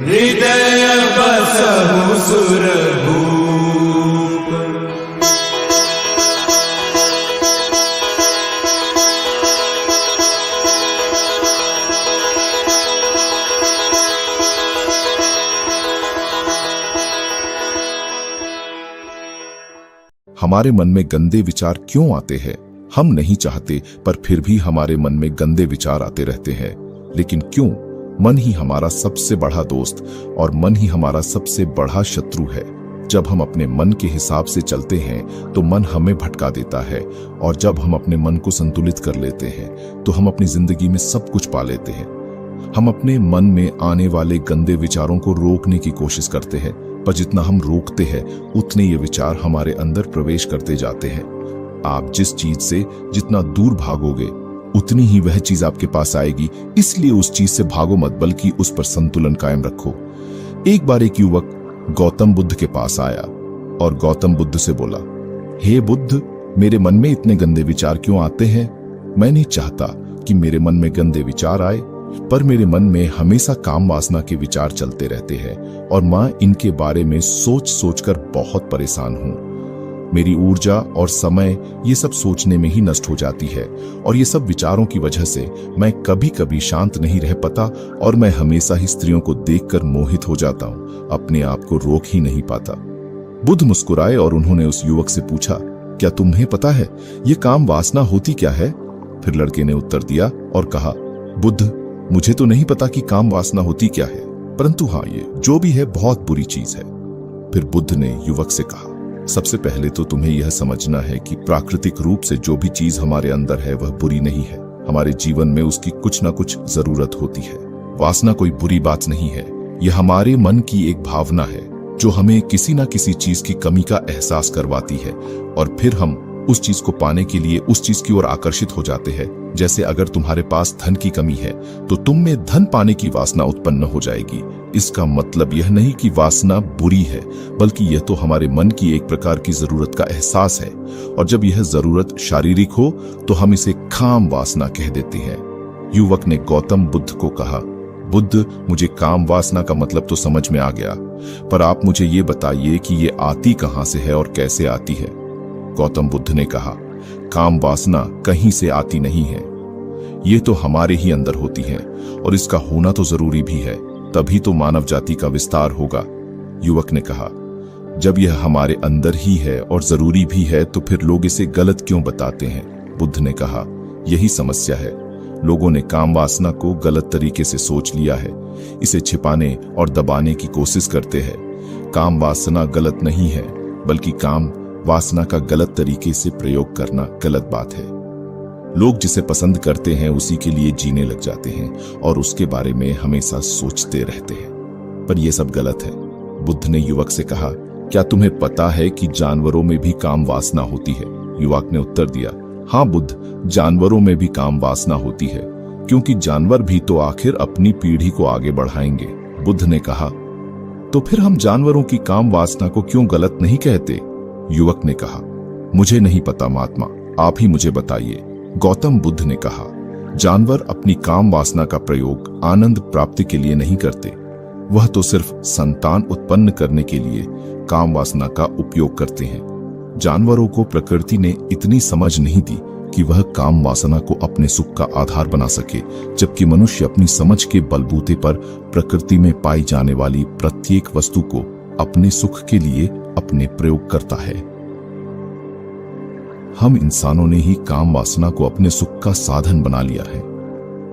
हृदय बसहु सुरभूप। हमारे मन में गंदे विचार क्यों आते हैं? हम नहीं चाहते, पर फिर भी हमारे मन में गंदे विचार आते रहते हैं। लेकिन क्यों? मन ही हमारा सबसे बड़ा दोस्त और मन ही हमारा सबसे बड़ा शत्रु है। जब हम अपने मन के हिसाब से चलते हैं तो मन हमें भटका देता है, और जब हम अपने मन को संतुलित कर लेते हैं तो हम अपनी जिंदगी में सब कुछ पा लेते हैं। हम अपने मन में आने वाले गंदे विचारों को रोकने की कोशिश करते हैं, पर जितना हम रोकते हैं उतने ये विचार हमारे अंदर प्रवेश करते जाते हैं। आप जिस चीज से जितना दूर भागोगे उतनी ही वह चीज आपके पास आएगी। इसलिए उस चीज से भागो मत, बल्कि उस पर संतुलन कायम रखो। एक बार एक युवक गौतम बुद्ध के पास आया और गौतम बुद्ध से बोला, हे बुद्ध, मेरे मन में इतने गंदे विचार क्यों आते हैं? मैं नहीं चाहता कि मेरे मन में गंदे विचार आए, पर मेरे मन में हमेशा काम वासना के विचार चलते रहते हैं और मैं इनके बारे में सोच सोचकर बहुत परेशान हूं। मेरी ऊर्जा और समय ये सब सोचने में ही नष्ट हो जाती है, और ये सब विचारों की वजह से मैं कभी कभी शांत नहीं रह पाता और मैं हमेशा ही स्त्रियों को देखकर मोहित हो जाता हूँ, अपने आप को रोक ही नहीं पाता। बुद्ध मुस्कुराए और उन्होंने उस युवक से पूछा, क्या तुम्हें पता है ये काम वासना होती क्या है? फिर लड़के ने उत्तर दिया और कहा, बुद्ध, मुझे तो नहीं पता कि काम वासना होती क्या है, परंतु हाँ, ये जो भी है बहुत बुरी चीज है। फिर बुद्ध ने युवक से कहा, सबसे पहले तो तुम्हें यह समझना है कि प्राकृतिक रूप से जो भी चीज हमारे अंदर है वह बुरी नहीं है। हमारे जीवन में उसकी कुछ न कुछ जरूरत होती है। वासना कोई बुरी बात नहीं है, यह हमारे मन की एक भावना है जो हमें किसी न किसी चीज की कमी का एहसास करवाती है, और फिर हम उस चीज को पाने के लिए उस चीज की ओर आकर्षित हो जाते हैं। जैसे अगर तुम्हारे पास धन की कमी है तो तुम में धन पाने की वासना उत्पन्न हो जाएगी। इसका मतलब यह नहीं कि वासना बुरी है, बल्कि यह तो हमारे मन की एक प्रकार की जरूरत का एहसास है, और जब यह जरूरत शारीरिक हो तो हम इसे काम वासना कह देते हैं। युवक ने गौतम बुद्ध को कहा, बुद्ध, मुझे काम वासना का मतलब तो समझ में आ गया, पर आप मुझे ये बताइए कि ये आती कहां से है और कैसे आती है? गौतम बुद्ध ने कहा, काम वासना कहीं से आती नहीं है, ये तो हमारे ही अंदर होती है, और इसका होना तो जरूरी भी है, तभी तो मानव जाति का विस्तार होगा। युवक ने कहा, जब यह हमारे अंदर ही है और जरूरी भी है तो फिर लोग इसे गलत क्यों बताते हैं? बुद्ध ने कहा, यही समस्या है। लोगों ने काम वासना को गलत तरीके से सोच लिया है, इसे छिपाने और दबाने की कोशिश करते हैं। काम वासना गलत नहीं है, बल्कि काम वासना का गलत तरीके से प्रयोग करना गलत बात है। लोग जिसे पसंद करते हैं उसी के लिए जीने लग जाते हैं और उसके बारे में हमेशा सोचते रहते हैं, पर यह सब गलत है। बुद्ध ने युवक से कहा, क्या तुम्हें पता है कि जानवरों में भी काम वासना होती है? युवक ने उत्तर दिया, हाँ बुद्ध, जानवरों में भी काम वासना होती है, क्योंकि जानवर भी तो आखिर अपनी पीढ़ी को आगे बढ़ाएंगे। बुद्ध ने कहा, तो फिर हम जानवरों की काम वासना को क्यों गलत नहीं कहते? युवक ने कहा, मुझे नहीं पता महात्मा, आप ही मुझे बताइए। गौतम बुद्ध ने कहा, जानवर अपनी काम वासना का प्रयोग आनंद प्राप्ति के लिए नहीं करते, वह तो सिर्फ संतान उत्पन्न करने के लिए काम वासना का उपयोग करते हैं। जानवरों को प्रकृति ने इतनी समझ नहीं दी कि वह काम वासना को अपने सुख का आधार बना सके, जबकि मनुष्य अपनी समझ के बलबूते पर प्रकृति में पाई जाने वाली प्रत्येक वस्तु को अपने सुख के लिए अपने प्रयोग करता है। हम इंसानों ने ही काम वासना को अपने सुख का साधन बना लिया है,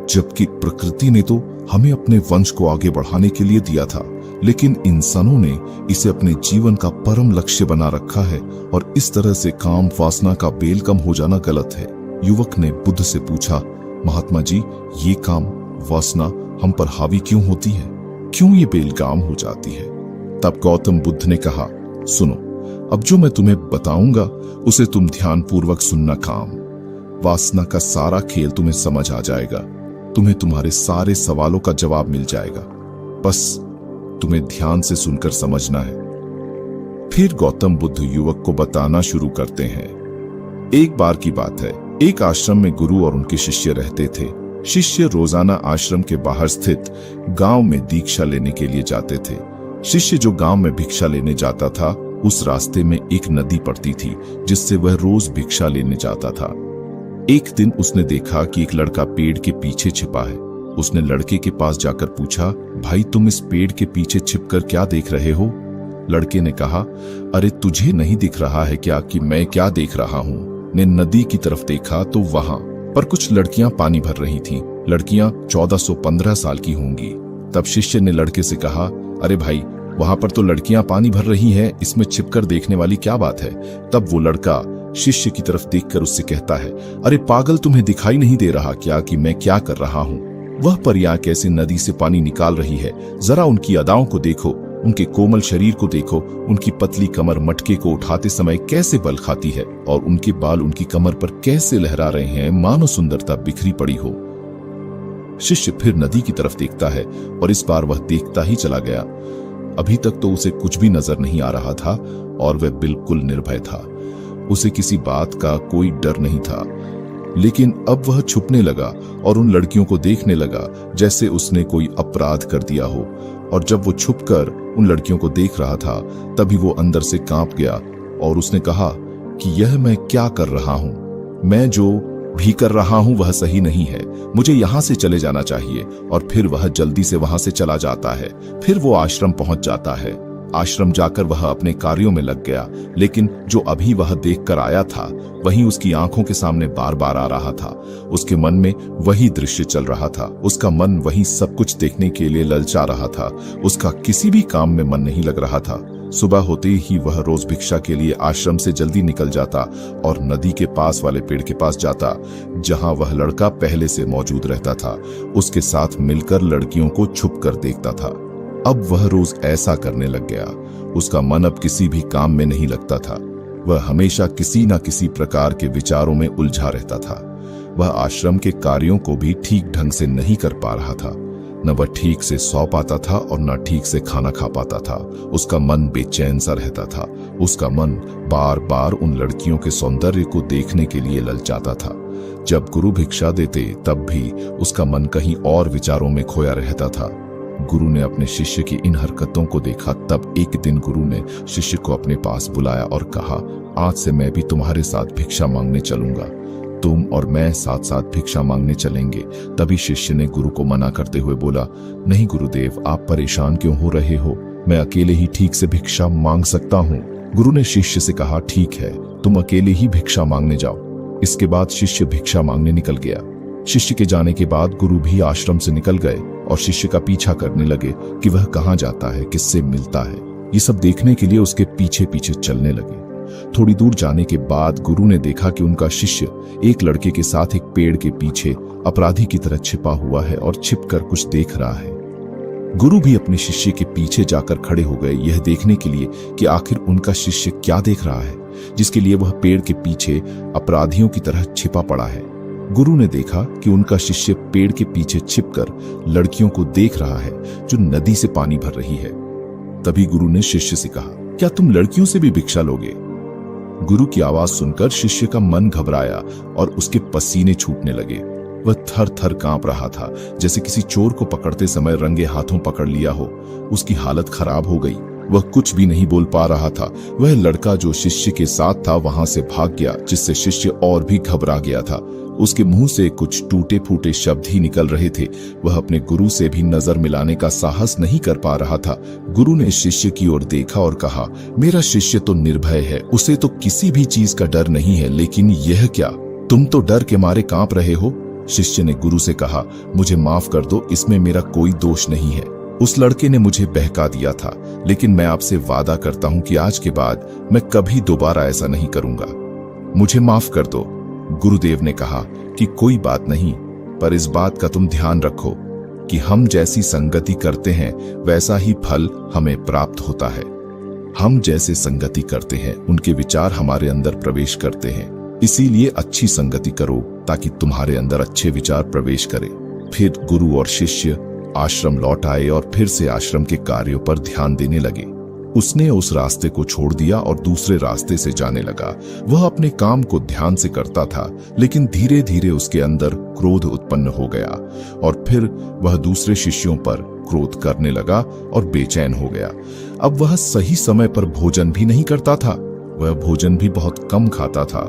जबकि प्रकृति ने तो हमें अपने वंश को आगे बढ़ाने के लिए दिया था, लेकिन इंसानों ने इसे अपने जीवन का परम लक्ष्य बना रखा है, और इस तरह से काम वासना का बेलकम हो जाना गलत है। युवक ने बुद्ध से पूछा, महात्मा जी, ये काम वासना हम पर हावी क्यों होती है? क्यों ये बेलगाम हो जाती है? तब गौतम बुद्ध ने कहा, सुनो, अब जो मैं तुम्हें बताऊंगा उसे तुम ध्यान पूर्वक सुनना। काम वासना का सारा खेल तुम्हें समझ आ जाएगा, तुम्हें तुम्हारे सारे सवालों का जवाब मिल जाएगा, बस तुम्हें ध्यान से सुनकर समझना है। फिर गौतम बुद्ध युवक को बताना शुरू करते हैं। एक बार की बात है, एक आश्रम में गुरु और उनके शिष्य रहते थे। शिष्य रोजाना आश्रम के बाहर स्थित गांव में दीक्षा लेने के लिए जाते थे। शिष्य जो गांव में भिक्षा लेने जाता था, उस रास्ते में एक नदी पड़ती थी जिससे वह रोज भिक्षा लेने जाता था। एक दिन उसने देखा कि एक लड़का पेड़ के पीछे छिपा है। उसने लड़के के पास जाकर पूछा, भाई तुम इस पेड़ के पीछे छिपकर क्या देख रहे हो? लड़के ने कहा, अरे तुझे नहीं दिख रहा है क्या कि मैं क्या देख रहा हूँ? ने नदी की तरफ देखा तो वहां पर कुछ लड़कियां पानी भर रही थीं। लड़कियां 1415 साल की होंगी। तब शिष्य ने लड़के से कहा, अरे भाई वहां पर तो लड़कियां पानी भर रही हैं, इसमें छिपकर देखने वाली क्या बात है? तब वो लड़का शिष्य की तरफ देखकर उससे कहता है, अरे पागल तुम्हें दिखाई नहीं दे रहा क्या कि मैं क्या कर रहा हूँ? वह परियां कैसे नदी से पानी निकाल रही है, जरा उनकी अदाओं को देखो, उनके कोमल शरीर को देखो, उनकी पतली कमर मटके को उठाते समय कैसे बल खाती है और उनके बाल उनकी कमर पर कैसे लहरा रहे हैं, मानो सुंदरता बिखरी पड़ी हो। शिष्य फिर नदी की तरफ देखता है और इस बार वह देखता ही चला गया। अभी तक तो उसे कुछ भी नजर नहीं आ रहा था और वह बिल्कुल निर्भय था। उसे किसी बात का कोई डर नहीं था। लेकिन अब वह छुपने लगा और उन लड़कियों को देखने लगा जैसे उसने कोई अपराध कर दिया हो। और जब वो छुपकर उन लड़कियों को देख रहा था, तभी वो अंदर से कांप गया और उसने कहा कि यह मैं क्या कर रहा हूं? मैं जो भी कर रहा हूं वह सही नहीं है, मुझे यहां से चले जाना चाहिए। और फिर वह जल्दी से वहां से चला जाता है। फिर वो आश्रम पहुंच जाता है। आश्रम जाकर वह अपने कार्यों में लग गया, लेकिन जो अभी वह देखकर आया था वही उसकी आंखों के सामने बार बार आ रहा था। उसके मन में वही दृश्य चल रहा था। उसका मन वही सब कुछ देखने के लिए ललचा रहा था। उसका किसी भी काम में मन नहीं लग रहा था। सुबह होते ही वह रोज भिक्षा के लिए आश्रम से जल्दी निकल जाता और नदी के पास वाले पेड़ के पास जाता, जहां वह लड़का पहले से मौजूद रहता था। उसके साथ मिलकर लड़कियों को छुप कर देखता था। अब वह रोज ऐसा करने लग गया। उसका मन अब किसी भी काम में नहीं लगता था। वह हमेशा किसी न किसी प्रकार के विचारों में उलझा रहता था। वह आश्रम के कार्यों को भी ठीक ढंग से नहीं कर पा रहा था। न वह ठीक से सो पाता था और न ठीक से खाना खा पाता था। उसका मन बेचैन सा रहता था। उसका मन बार बार उन लड़कियों के सौंदर्य को देखने के लिए ललचाता था। जब गुरु भिक्षा देते तब भी उसका मन कहीं और विचारों में खोया रहता था। गुरु ने अपने शिष्य की इन हरकतों को देखा। तब एक दिन गुरु ने शिष्य को अपने पास बुलाया और कहा, आज से मैं भी तुम्हारे साथ भिक्षा मांगने चलूंगा। तुम और मैं साथ साथ भिक्षा मांगने चलेंगे। तभी शिष्य ने गुरु को मना करते हुए बोला, नहीं गुरुदेव, आप परेशान क्यों हो रहे हो? मैं अकेले ही ठीक से भिक्षा मांग सकता हूँ। गुरु ने शिष्य से कहा, ठीक है, तुम अकेले ही भिक्षा मांगने जाओ। इसके बाद शिष्य भिक्षा मांगने निकल गया। शिष्य के जाने के बाद गुरु भी आश्रम से निकल गए और शिष्य का पीछा करने लगे कि वह कहाँ जाता है, किससे मिलता है। ये सब देखने के लिए उसके पीछे पीछे चलने लगे। थोड़ी दूर जाने के बाद गुरु ने देखा कि उनका शिष्य एक लड़के के साथ एक पेड़ के पीछे अपराधी की तरह छिपा हुआ है और छिपकर कुछ देख रहा है। गुरु भी अपने शिष्य के पीछे जाकर खड़े हो गए, यह देखने के लिए कि आखिर उनका शिष्य क्या देख रहा है, जिसके लिए वह पेड़ के पीछे अपराधियों की तरह छिपा पड़ा है। गुरु ने देखा कि उनका शिष्य पेड़ के पीछे छिपकर लड़कियों को देख रहा है जो नदी से पानी भर रही है। तभी गुरु ने शिष्य से कहा, क्या तुम लड़कियों से भी भिक्षा लोगे? गुरु की आवाज सुनकर शिष्य का मन घबराया और उसके पसीने छूटने लगे। वह थर थर कांप रहा था, जैसे किसी चोर को पकड़ते समय रंगे हाथों पकड़ लिया हो। उसकी हालत खराब हो गई। वह कुछ भी नहीं बोल पा रहा था। वह लड़का जो शिष्य के साथ था वहां से भाग गया, जिससे शिष्य और भी घबरा गया था। उसके मुंह से कुछ टूटे फूटे शब्द ही निकल रहे थे। वह अपने गुरु से भी नजर मिलाने का साहस नहीं कर पा रहा था। गुरु ने शिष्य की ओर देखा और कहा, मेरा शिष्य तो निर्भय है, उसे तो किसी भी चीज का डर नहीं है, लेकिन यह क्या, तुम तो डर के मारे कांप रहे हो। शिष्य ने गुरु से कहा, मुझे माफ कर दो, इसमें मेरा कोई दोष नहीं है। उस लड़के ने मुझे बहका दिया था, लेकिन मैं आपसे वादा करता हूं कि आज के बाद मैं कभी दोबारा ऐसा नहीं करूंगा। मुझे माफ कर दो। गुरुदेव ने कहा कि कोई बात नहीं, पर इस बात का तुम ध्यान रखो कि हम जैसी संगति करते हैं वैसा ही फल हमें प्राप्त होता है। हम जैसे संगति करते हैं उनके विचार हमारे अंदर प्रवेश करते हैं। इसीलिए अच्छी संगति करो ताकि तुम्हारे अंदर अच्छे विचार प्रवेश करें। फिर गुरु और शिष्य आश्रम लौट आए और फिर से आश्रम के कार्यों पर ध्यान देने लगे। उसने उस रास्ते को छोड़ दिया और दूसरे रास्ते से जाने लगा। वह अपने काम को ध्यान से करता था, लेकिन धीरे धीरे उसके अंदर क्रोध उत्पन्न हो गया और फिर वह दूसरे शिष्यों पर क्रोध करने लगा और बेचैन हो गया। अब वह सही समय पर भोजन भी नहीं करता था, वह भोजन भी बहुत कम खाता था।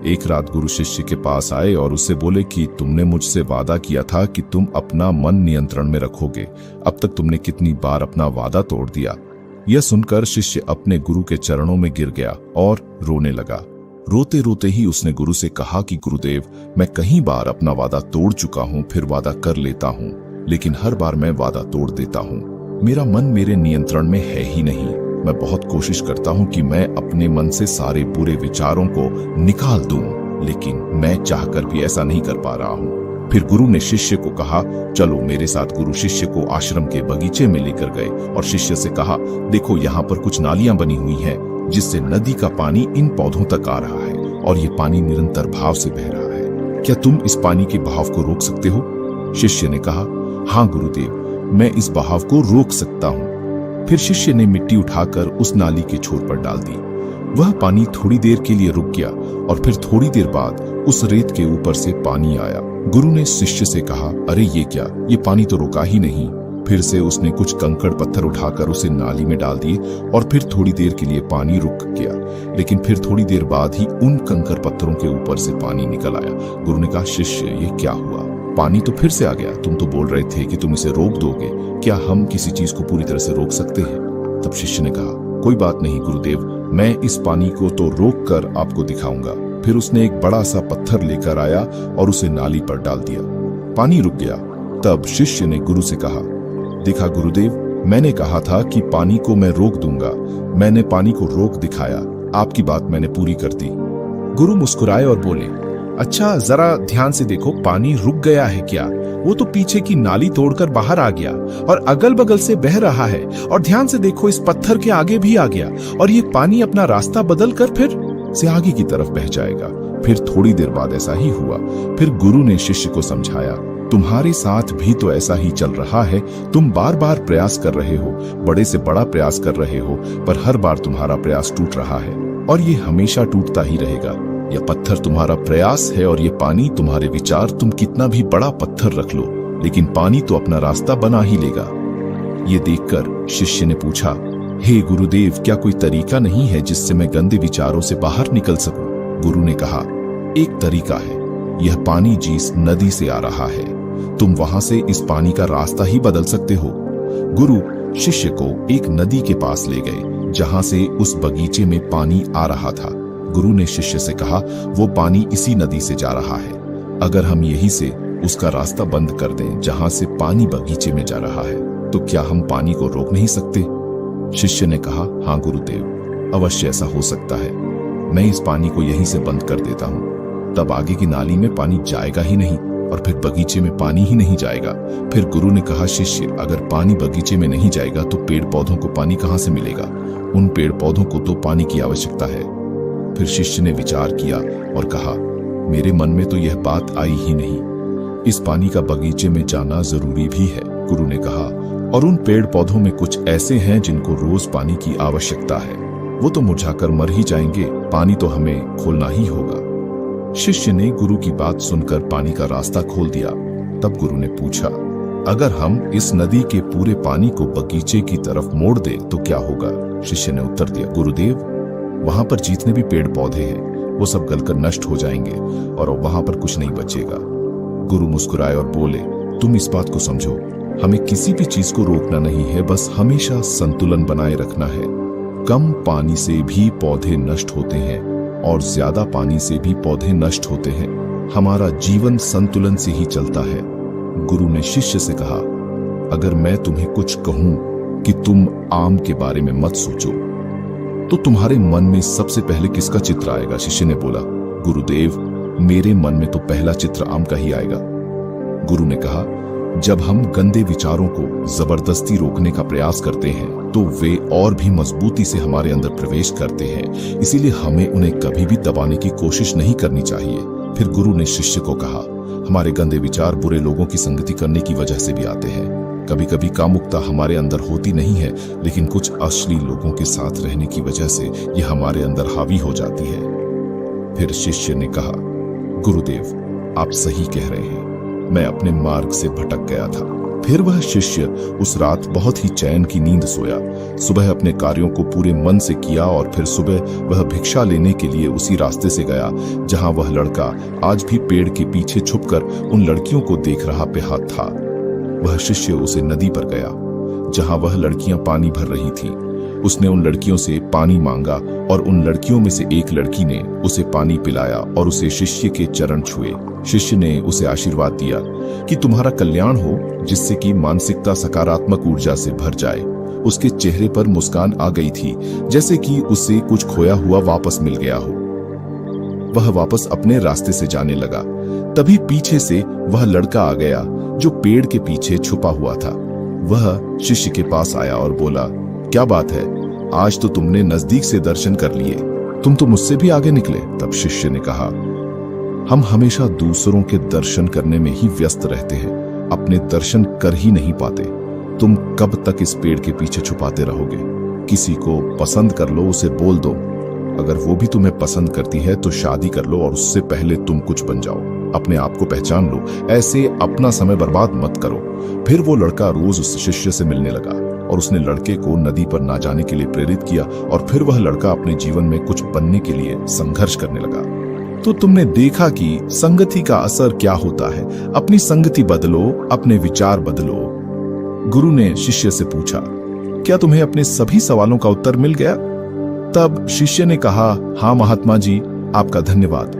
एक रात गुरु शिष्य के पास आए और उससे बोले कि तुमने मुझसे वादा किया था कि तुम अपना मन नियंत्रण में रखोगे, अब तक तुमने कितनी बार अपना वादा तोड़ दिया। यह सुनकर शिष्य अपने गुरु के चरणों में गिर गया और रोने लगा। रोते रोते ही उसने गुरु से कहा कि गुरुदेव, मैं कई बार अपना वादा तोड़ चुका हूँ, फिर वादा कर लेता हूँ, लेकिन हर बार मैं वादा तोड़ देता हूँ। मेरा मन मेरे नियंत्रण में है ही नहीं। मैं बहुत कोशिश करता हूँ कि मैं अपने मन से सारे बुरे विचारों को निकाल दूं, लेकिन मैं चाहकर भी ऐसा नहीं कर पा रहा हूँ। फिर गुरु ने शिष्य को कहा, चलो मेरे साथ। गुरु शिष्य को आश्रम के बगीचे में लेकर गए और शिष्य से कहा, देखो यहाँ पर कुछ नालियां बनी हुई हैं, जिससे नदी का पानी इन पौधों तक आ रहा है और ये पानी निरंतर भाव से बह रहा है। क्या तुम इस पानी के बहाव को रोक सकते हो? शिष्य ने कहा, हाँ गुरुदेव, मैं इस बहाव को रोक सकता हूँ। फिर शिष्य ने मिट्टी उठाकर उस नाली के छोर पर डाल दी। वह पानी थोड़ी देर के लिए रुक गया और फिर थोड़ी देर बाद उस रेत के ऊपर से पानी आया। गुरु ने शिष्य से कहा, अरे ये क्या, ये पानी तो रुका ही नहीं। फिर से उसने कुछ कंकड़ पत्थर उठाकर उसे नाली में डाल दिए और फिर थोड़ी देर के लिए पानी रुक गया, लेकिन फिर थोड़ी देर बाद ही उन कंकड़ पत्थरों के ऊपर से पानी निकल आया। गुरु ने कहा, शिष्य ये क्या हुआ? पानी तो फिर से आ गया। तुम तो बोल रहे थे कि तुम इसे रोक दोगे, क्या हम किसी चीज को पूरी तरह से रोक सकते हैं? तब शिष्य ने कहा, कोई बात नहीं गुरुदेव, मैं इस पानी को तो रोक कर आपको दिखाऊंगा। फिर उसने एक बड़ा सा पत्थर लेकर आया और उसे नाली पर डाल दिया। पानी रुक गया। तब शिष्य ने गुरु से कहा, देखा गुरुदेव, मैंने कहा था कि पानी को मैं रोक दूंगा। मैंने पानी को रोक दिखाया, आपकी बात मैंने पूरी कर दी। गुरु मुस्कुराए और बोले, अच्छा जरा ध्यान से देखो, पानी रुक गया है क्या? वो तो पीछे की नाली तोड़कर बाहर आ गया और अगल बगल से बह रहा है। और ध्यान से देखो, इस पत्थर के आगे भी आ गया और ये पानी अपना रास्ता बदल कर फिर से आगे की तरफ बह जाएगा। फिर थोड़ी देर बाद ऐसा ही हुआ। फिर गुरु ने शिष्य को समझाया, तुम्हारे साथ भी तो ऐसा ही चल रहा है। तुम बार बार प्रयास कर रहे हो, बड़े से बड़ा प्रयास कर रहे हो, पर हर बार तुम्हारा प्रयास टूट रहा है और ये हमेशा टूटता ही रहेगा। यह पत्थर तुम्हारा प्रयास है और ये पानी तुम्हारे विचार। तुम कितना भी बड़ा पत्थर रख लो, लेकिन पानी तो अपना रास्ता बना ही लेगा। ये देखकर शिष्य ने पूछा, हे गुरुदेव, क्या कोई तरीका नहीं है जिससे मैं गंदे विचारों से बाहर निकल सकूं? गुरु ने कहा, एक तरीका है। यह पानी जिस नदी से आ रहा है, तुम वहां से इस पानी का रास्ता ही बदल सकते हो। गुरु शिष्य को एक नदी के पास ले गए जहां से उस बगीचे में पानी आ रहा था। गुरु ने शिष्य से कहा, वो पानी इसी नदी से जा रहा है। अगर हम यहीं से उसका रास्ता बंद कर दें जहां से पानी बगीचे में जा रहा है, तो क्या हम पानी को रोक नहीं सकते? शिष्य ने कहा, हाँ गुरुदेव, अवश्य ऐसा हो सकता है। मैं इस पानी को यहीं से बंद कर देता हूँ, तब आगे की नाली में पानी जाएगा ही नहीं और फिर बगीचे में पानी ही नहीं जाएगा। फिर गुरु ने कहा, शिष्य, अगर पानी बगीचे में नहीं जाएगा तो पेड़ पौधों को पानी कहाँ से मिलेगा? उन पेड़ पौधों को तो पानी की आवश्यकता है। फिर शिष्य ने विचार किया और कहा, मेरे मन में तो यह बात आई ही नहीं। इस पानी का बगीचे में जाना जरूरी भी है। गुरु ने कहा, और उन पेड़ पौधों में कुछ ऐसे हैं जिनको रोज पानी की आवश्यकता है। वो तो मुरझाकर मर ही जाएंगे, पानी तो हमें खोलना ही होगा। शिष्य ने गुरु की बात सुनकर पानी का रास्ता खोल दिया। तब गुरु ने पूछा, अगर हम इस नदी के पूरे पानी को बगीचे की तरफ मोड़ दे तो क्या होगा? शिष्य ने उत्तर दिया, गुरुदेव, वहां पर जितने भी पेड़ पौधे हैं वो सब गलकर नष्ट हो जाएंगे और वहां पर कुछ नहीं बचेगा। गुरु मुस्कुराए और बोले, तुम इस बात को समझो, हमें किसी भी चीज को रोकना नहीं है, बस हमेशा संतुलन बनाए रखना है। कम पानी से भी पौधे नष्ट होते हैं और ज्यादा पानी से भी पौधे नष्ट होते हैं। हमारा जीवन संतुलन से ही चलता है। गुरु ने शिष्य से कहा, अगर मैं तुम्हें कुछ कहूं कि तुम आम के बारे में मत सोचो, तो तुम्हारे मन में सबसे पहले किसका चित्र आएगा? शिष्य ने बोला, गुरुदेव, मेरे मन में तो पहला चित्र आम का ही आएगा। गुरु ने कहा, जब हम गंदे विचारों को जबरदस्ती रोकने का प्रयास करते हैं तो वे और भी मजबूती से हमारे अंदर प्रवेश करते हैं, इसीलिए हमें उन्हें कभी भी दबाने की कोशिश नहीं करनी चाहिए। फिर गुरु ने शिष्य को कहा, हमारे गंदे विचार बुरे लोगों की संगति करने की वजह से भी आते हैं। कभी कभी कामुकता हमारे अंदर होती नहीं है, लेकिन कुछ अश्लील लोगों के साथ रहने की वजह से यह हमारे अंदर हावी हो जाती है। फिर शिष्य ने कहा, गुरुदेव आप सही कह रहे हैं, मैं अपने मार्ग से भटक गया था। फिर वह शिष्य उस रात बहुत ही चैन की नींद सोया। सुबह अपने कार्यों को पूरे मन से किया और फिर सुबह वह भिक्षा लेने के लिए उसी रास्ते से गया जहां वह लड़का आज भी पेड़ के पीछे छुपकर उन लड़कियों को देख रहा बेहाल था। वह शिष्य उसे नदी पर गया जहां वह लड़कियां पानी भर रही थीं। उसने उन लड़कियों से पानी मांगा और उन लड़कियों में से एक लड़की ने उसे पानी पिलाया और उसे शिष्य के चरण छुए। शिष्य ने उसे आशीर्वाद दिया कि तुम्हारा कल्याण हो, जिससे कि मानसिकता सकारात्मक ऊर्जा से भर जाए। उसके चेहरे पर मुस्कान आ गई थी, जैसे कि उसे कुछ खोया हुआ वापस मिल गया हो। वह वापस अपने रास्ते से जाने लगा। तभी पीछे से वह लड़का आ गया जो पेड़ के पीछे छुपा हुआ था। वह शिष्य के पास आया और बोला, क्या बात है, आज तो तुमने नजदीक से दर्शन कर लिए, तुम तो मुझसे भी आगे निकले। तब शिष्य ने कहा, हम हमेशा दूसरों के दर्शन करने में ही व्यस्त रहते हैं, अपने दर्शन कर ही नहीं पाते। तुम कब तक इस पेड़ के पीछे छुपाते रहोगे? किसी को पसंद कर लो, उसे बोल दो। अगर वो भी तुम्हें पसंद करती है तो शादी कर लो और उससे पहले तुम कुछ बन जाओ, अपने आप को पहचान लो। ऐसे अपना समय बर्बाद मत करो। फिर वो लड़का रोज उस शिष्य से मिलने लगा और उसने लड़के को नदी पर ना जाने के लिए प्रेरित किया और फिर वह लड़का अपने जीवन में कुछ बनने के लिए संघर्ष करने लगा। तो तुमने देखा कि संगति का असर क्या होता है। अपनी संगति बदलो, अपने विचार बदलो। गुरु ने शिष्य से पूछा, क्या तुम्हें अपने सभी सवालों का उत्तर मिल गया? तब शिष्य ने कहा, हाँ महात्मा जी, आपका धन्यवाद।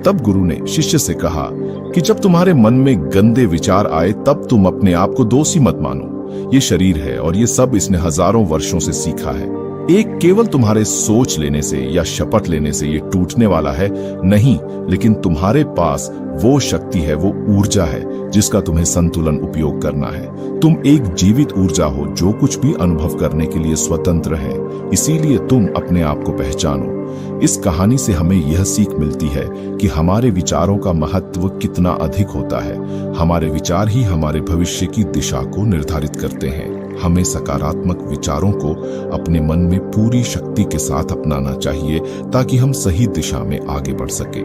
तब गुरु ने शिष्य से कहा कि जब तुम्हारे मन में गंदे विचार आए तब तुम अपने आप को दोषी मत मानो। ये शरीर है और ये सब इसने हजारों वर्षों से सीखा है। एक केवल तुम्हारे सोच लेने से या शपथ लेने से ये टूटने वाला है नहीं, लेकिन तुम्हारे पास वो शक्ति है, वो ऊर्जा है जिसका तुम्हें संतुलन उपयोग करना है। तुम एक जीवित ऊर्जा हो जो कुछ भी अनुभव करने के लिए स्वतंत्र है। इसीलिए तुम अपने आप को पहचानो। इस कहानी से हमें यह सीख मिलती है कि हमारे विचारों का महत्व कितना अधिक होता है। हमारे विचार ही हमारे भविष्य की दिशा को निर्धारित करते हैं। हमें सकारात्मक विचारों को अपने मन में पूरी शक्ति के साथ अपनाना चाहिए ताकि हम सही दिशा में आगे बढ़ सके।